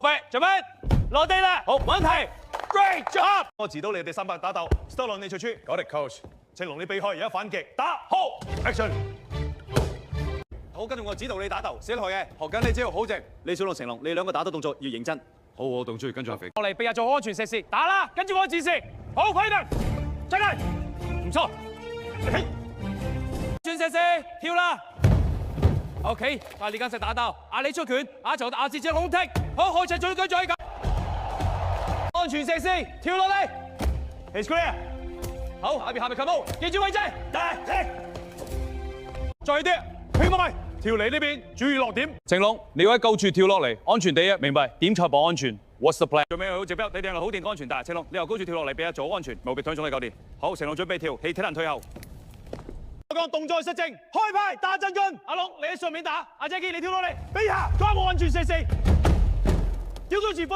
喂，做咩？落地啦！好，冇問題。Great job！我指導你哋三百打鬥 ，Stallone 你出處。 Got it, coach。青龍你避開，而家反擊，打好 action。好，跟住我指導你打鬥，小學嘅學緊你招，好直。李小龍、成龍，你兩個打鬥動作要認真。好，我動作要跟住阿肥。落嚟，避下做安全射線，打啦！跟住我指示，好，快啲，出嚟，唔錯。轉射線，跳啦。OK， 快啲跟實打鬥，阿李出拳，阿就阿志只空踢，好，開齊最舉再咁。安全射線，跳落嚟 He's clear。好，下邊 come on， 記住位置，大力，再啲，拼過嚟，跳嚟呢邊，注意落點。成龍，你要喺高處跳落嚟，安全第一，明白？點確保安全 ？What's the plan？ 做咩好直標？你哋好定安全帶？成龍，你由高處跳落嚟，俾阿做安全，冇別推送你夠掂。好，成龍準備跳，氣體能退後。我講動作失正，開派打真軍。阿龍，你喺上面打，阿 Jackie 你跳落嚟，俾下，抓我安全射線，跳到前方。